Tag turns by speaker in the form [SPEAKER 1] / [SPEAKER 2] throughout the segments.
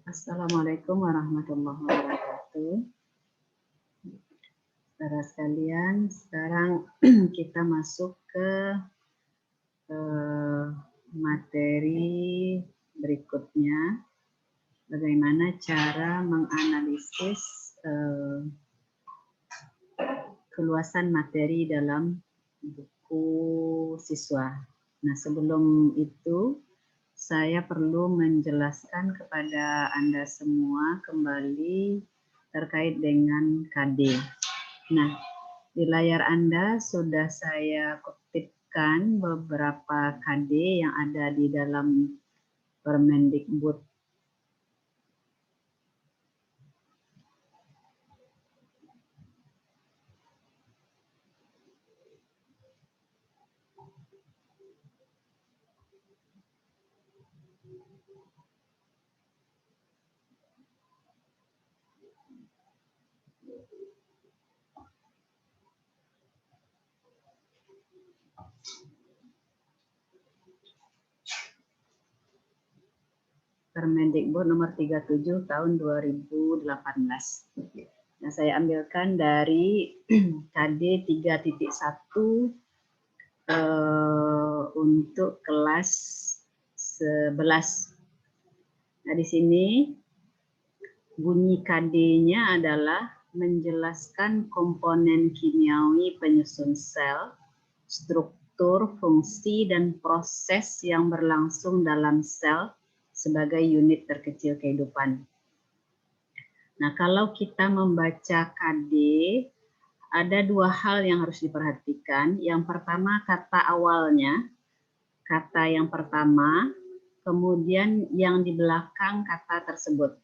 [SPEAKER 1] Assalamualaikum warahmatullahi wabarakatuh. Saudara sekalian, sekarang kita masuk ke materi berikutnya. Bagaimana cara menganalisis keluasan materi dalam buku siswa. Nah, sebelum itu saya perlu menjelaskan kepada Anda semua kembali terkait dengan KD. Nah, di layar Anda sudah saya kutipkan beberapa KD yang ada di dalam Permendikbud . Permendikbud nomor 37 tahun 2018. Nah, saya ambilkan dari KD 3.1 untuk kelas 11. Nah, di sini bunyi KD-nya adalah menjelaskan komponen kimiawi penyusun sel, struktur, fungsi, dan proses yang berlangsung dalam sel sebagai unit terkecil kehidupan. Nah, kalau kita membaca KD, ada dua hal yang harus diperhatikan. Yang pertama, kata awalnya, kata yang pertama, kemudian yang di belakang kata tersebut.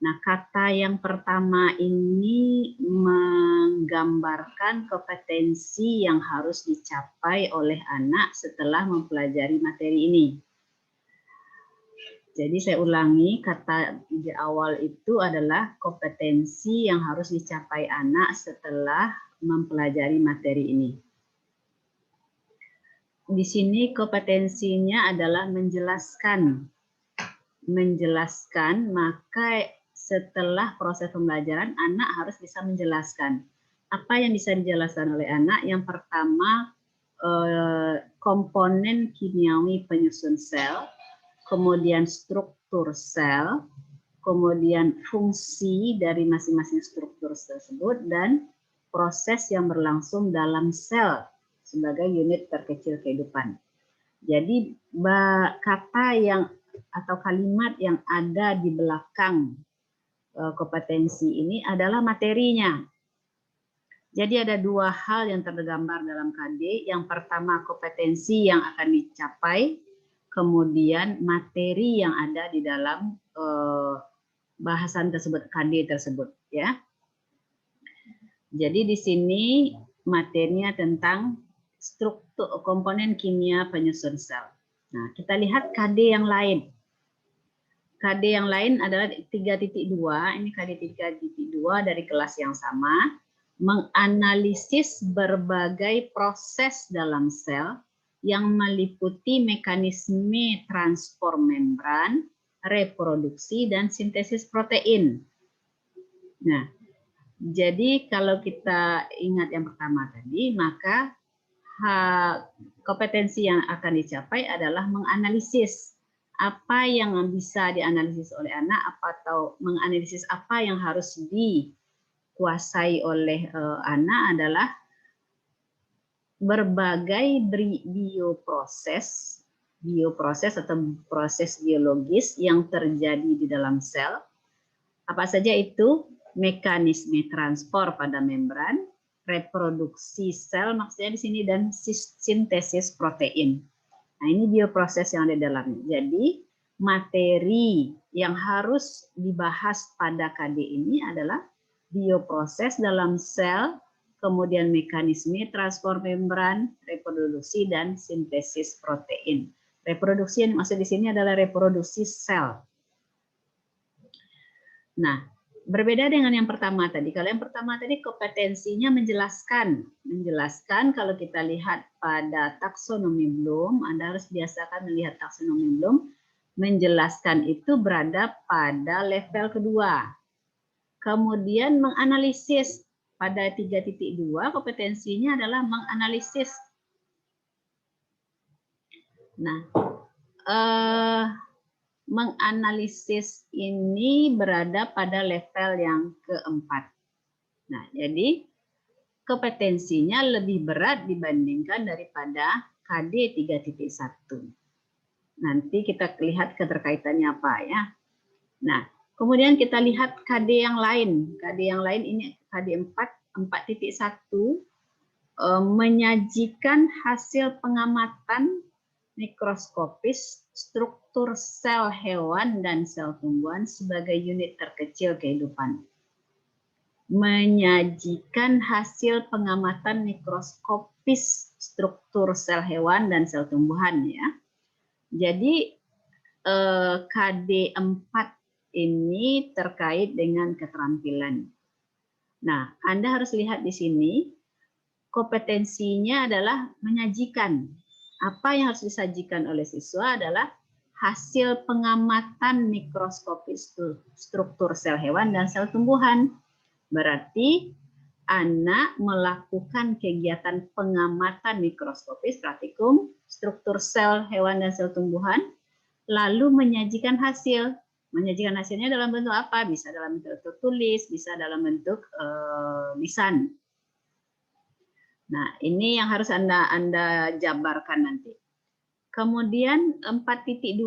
[SPEAKER 1] Nah, kata yang pertama ini menggambarkan kompetensi yang harus dicapai oleh anak setelah mempelajari materi ini. Jadi saya ulangi, kata di awal itu adalah kompetensi yang harus dicapai anak setelah mempelajari materi ini. Di sini kompetensinya adalah menjelaskan, maka setelah proses pembelajaran anak harus bisa menjelaskan. Apa yang bisa dijelaskan oleh anak? Yang pertama, komponen kimiawi penyusun sel, kemudian struktur sel, kemudian fungsi dari masing-masing struktur tersebut, dan proses yang berlangsung dalam sel sebagai unit terkecil kehidupan. Jadi kata yang atau kalimat yang ada di belakang kompetensi ini adalah materinya. Jadi ada dua hal yang tergambar dalam KD. Yang pertama kompetensi yang akan dicapai, kemudian materi yang ada di dalam bahasan tersebut, KD tersebut, ya. Jadi di sini materinya tentang struktur komponen kimia penyusun sel. Nah, kita lihat KD yang lain. KD yang lain adalah 3.2, ini KD 3.2 dari kelas yang sama, menganalisis berbagai proses dalam sel yang meliputi mekanisme transport membran, reproduksi, dan sintesis protein. Nah, jadi kalau kita ingat yang pertama tadi, maka kompetensi yang akan dicapai adalah menganalisis apa yang bisa dianalisis oleh anak, atau menganalisis apa yang harus dikuasai oleh anak adalah berbagai bioproses atau proses biologis yang terjadi di dalam sel. Apa saja itu? Mekanisme transport pada membran, reproduksi sel maksudnya di sini, dan sintesis protein. Nah, ini bioproses yang ada di dalamnya. Jadi materi yang harus dibahas pada KD ini adalah bioproses dalam sel, kemudian mekanisme transport membran, reproduksi, dan sintesis protein. Reproduksi yang maksud di sini adalah reproduksi sel. Nah, berbeda dengan yang pertama tadi. Kalau yang pertama tadi kompetensinya menjelaskan kalau kita lihat pada taksonomi Bloom, Anda harus biasakan melihat taksonomi Bloom. Menjelaskan itu berada pada level kedua. Kemudian menganalisis pada 3.2 kompetensinya adalah menganalisis. Nah, menganalisis ini berada pada level yang keempat. Nah, jadi kompetensinya lebih berat dibandingkan daripada KD 3.1. Nanti kita lihat keterkaitannya apa ya. Nah, kemudian kita lihat KD yang lain. KD yang lain ini KD 4.1 menyajikan hasil pengamatan mikroskopis struktur sel hewan dan sel tumbuhan sebagai unit terkecil kehidupan. Menyajikan hasil pengamatan mikroskopis struktur sel hewan dan sel tumbuhan ya. Jadi KD 4 ini terkait dengan keterampilan. Nah, Anda harus lihat di sini kompetensinya adalah menyajikan. Apa yang harus disajikan oleh siswa adalah hasil pengamatan mikroskopis struktur sel hewan dan sel tumbuhan. Berarti anak melakukan kegiatan pengamatan mikroskopis praktikum struktur sel hewan dan sel tumbuhan, lalu menyajikan hasil. Menyajikan hasilnya dalam bentuk apa? Bisa dalam bentuk tertulis, bisa dalam bentuk lisan. Nah, ini yang harus Anda jabarkan nanti. Kemudian 4.2,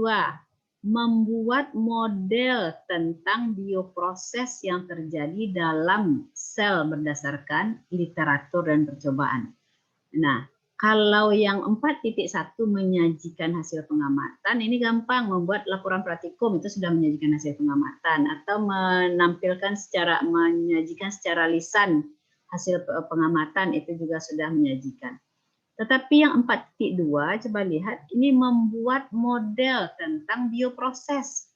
[SPEAKER 1] membuat model tentang bioproses yang terjadi dalam sel berdasarkan literatur dan percobaan. Nah, kalau yang 4.1 menyajikan hasil pengamatan, ini gampang, membuat laporan praktikum itu sudah menyajikan hasil pengamatan, atau menyajikan secara lisan hasil pengamatan itu juga sudah menyajikan. Tetapi yang 4.2, coba lihat, ini membuat model tentang bioproses.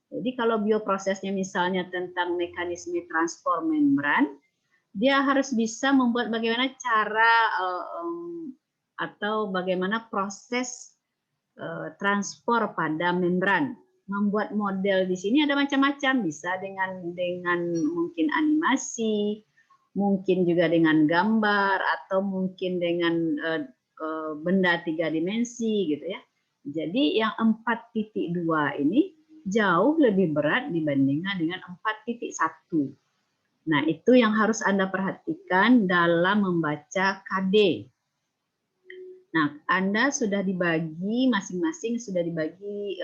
[SPEAKER 1] Jadi kalau bioprosesnya misalnya tentang mekanisme transport membran, dia harus bisa membuat bagaimana cara atau bagaimana proses transport pada membran. Membuat model di sini ada macam-macam, bisa dengan mungkin animasi, mungkin juga dengan gambar, atau mungkin dengan benda 3 dimensi gitu ya. Jadi yang 4.2 ini jauh lebih berat dibandingkan dengan 4.1. Nah, itu yang harus Anda perhatikan dalam membaca KD. Nah, Anda sudah dibagi, masing-masing sudah dibagi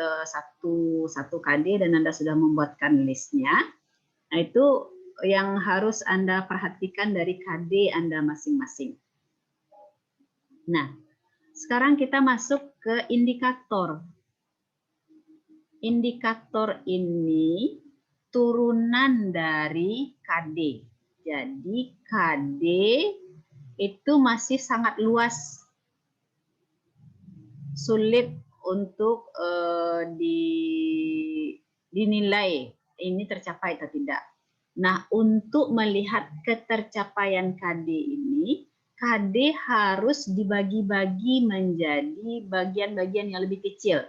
[SPEAKER 1] satu KD dan Anda sudah membuatkan listnya. Nah, itu yang harus Anda perhatikan dari KD Anda masing-masing. Nah, sekarang kita masuk ke indikator. Indikator ini turunan dari KD. Jadi KD itu masih sangat luas, sulit untuk dinilai ini tercapai atau tidak. Nah, untuk melihat ketercapaian KD ini, KD harus dibagi-bagi menjadi bagian-bagian yang lebih kecil.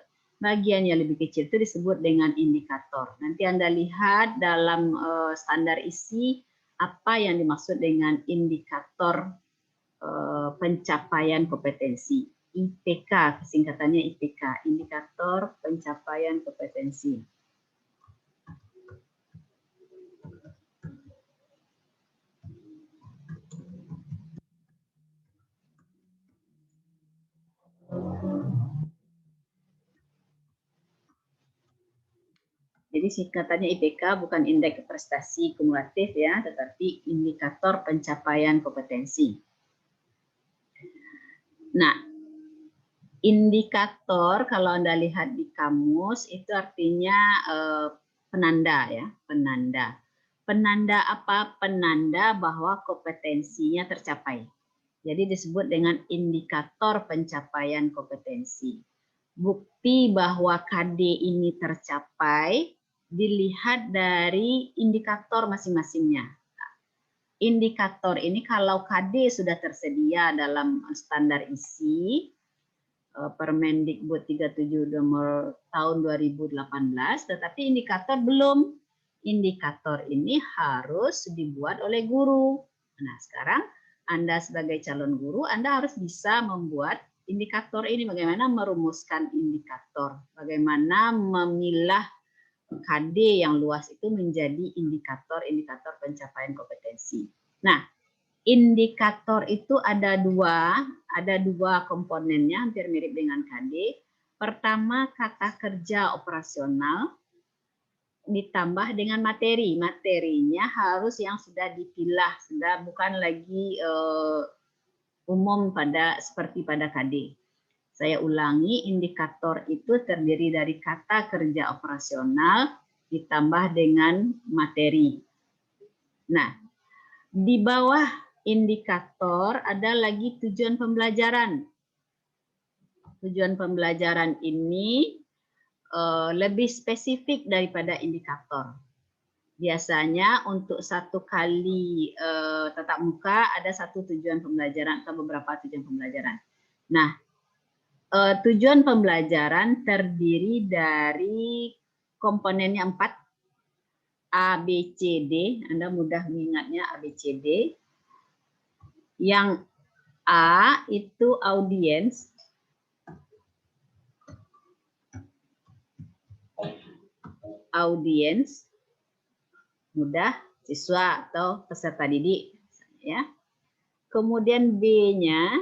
[SPEAKER 1] Bagian yang lebih kecil itu disebut dengan indikator. Nanti Anda lihat dalam standar isi apa yang dimaksud dengan indikator pencapaian kompetensi. IPK, singkatannya IPK, indikator pencapaian kompetensi. Jadi singkatannya IPK bukan indeks prestasi kumulatif ya, tetapi indikator pencapaian kompetensi. Nah, indikator kalau Anda lihat di kamus itu artinya penanda ya, penanda. Penanda apa? Penanda bahwa kompetensinya tercapai. Jadi disebut dengan indikator pencapaian kompetensi. Bukti bahwa KD ini tercapai dilihat dari indikator masing-masingnya. Indikator ini kalau KD sudah tersedia dalam standar isi, Permendikbud 37 nomor tahun 2018, tetapi indikator belum. Indikator ini harus dibuat oleh guru. Nah, sekarang Anda sebagai calon guru, Anda harus bisa membuat indikator ini, bagaimana merumuskan indikator, bagaimana memilah KD yang luas itu menjadi indikator-indikator pencapaian kompetensi. Nah, indikator itu ada dua komponennya, hampir mirip dengan KD. Pertama, kata kerja operasional ditambah dengan materi. Materinya harus yang sudah dipilah, sudah bukan lagi umum seperti pada KD. Saya ulangi, indikator itu terdiri dari kata kerja operasional ditambah dengan materi. Nah, di bawah indikator ada lagi tujuan pembelajaran. Tujuan pembelajaran ini lebih spesifik daripada indikator. Biasanya untuk satu kali tatap muka ada satu tujuan pembelajaran atau beberapa tujuan pembelajaran. Nah, tujuan pembelajaran terdiri dari komponennya 4, A, B, C, D. Anda mudah mengingatnya A, B, C, D. Yang A itu audiens. Audiens, mudah, siswa atau peserta didik, ya. Kemudian B-nya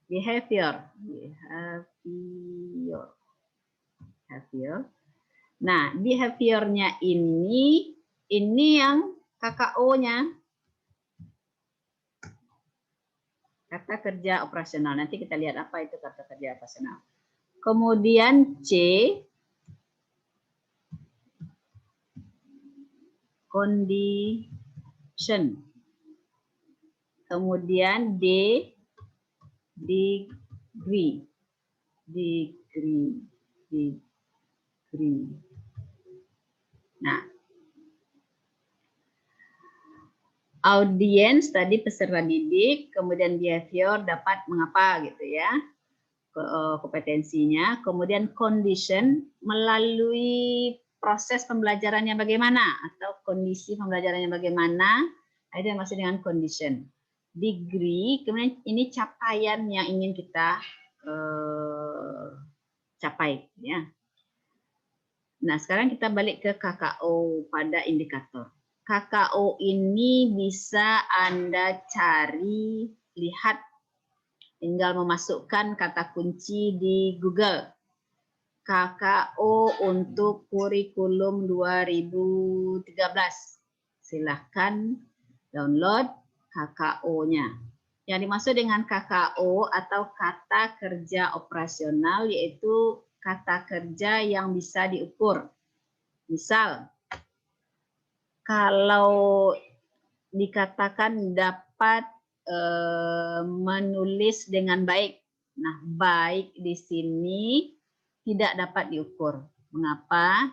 [SPEAKER 1] behavior. Nah, behaviornya ini yang KKO-nya, kata kerja operasional. Nanti kita lihat apa itu kata kerja operasional. Kemudian C, condition. Kemudian D, degree. Nah, audiens tadi peserta didik, kemudian behavior dapat mengapa gitu ya, kompetensinya, kemudian condition melalui proses pembelajarannya bagaimana atau kondisi pembelajarannya bagaimana, itu yang maksud dengan condition. Degree, kemudian ini capaian yang ingin kita capai ya. Nah, sekarang kita balik ke KKO pada indikator. KKO ini bisa Anda cari, lihat, tinggal memasukkan kata kunci di Google. KKO untuk kurikulum 2013. Silahkan download KKO-nya. Yang dimaksud dengan KKO atau kata kerja operasional yaitu kata kerja yang bisa diukur. Misal, kalau dikatakan dapat menulis dengan baik. Nah, baik di sini tidak dapat diukur. Mengapa?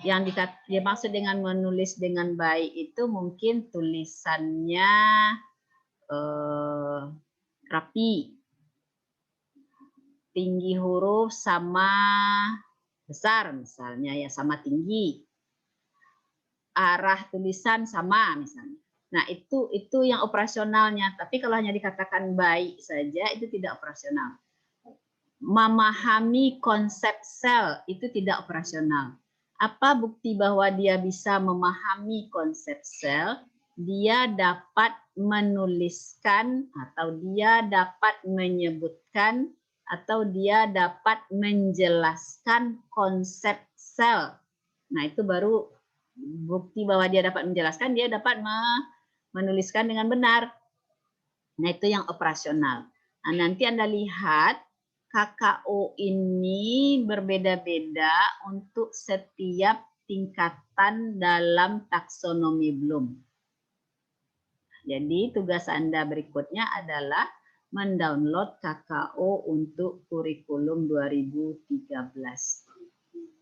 [SPEAKER 1] Yang dimaksud dengan menulis dengan baik itu mungkin tulisannya rapi, tinggi huruf sama besar misalnya ya, sama tinggi, arah tulisan sama misalnya. Nah, itu yang operasionalnya. Tapi kalau hanya dikatakan baik saja itu tidak operasional. Memahami konsep sel itu tidak operasional. Apa bukti bahwa dia bisa memahami konsep sel? Dia dapat menuliskan atau dia dapat menyebutkan atau dia dapat menjelaskan konsep sel. Nah, itu baru bukti bahwa dia dapat menjelaskan, dia dapat menuliskan dengan benar. Nah, itu yang operasional. Nah, nanti Anda lihat KKO ini berbeda-beda untuk setiap tingkatan dalam taksonomi Bloom. Jadi tugas Anda berikutnya adalah mendownload KKO untuk kurikulum 2013.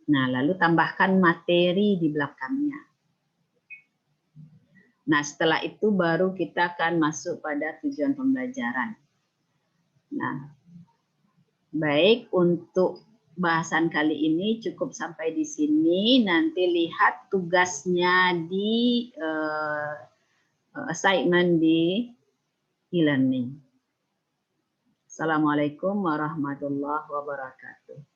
[SPEAKER 1] Nah, lalu tambahkan materi di belakangnya. Nah, setelah itu baru kita akan masuk pada tujuan pembelajaran. Nah, baik, untuk bahasan kali ini cukup sampai di sini. Nanti lihat tugasnya di assignment di e-learning. Assalamualaikum warahmatullahi wabarakatuh.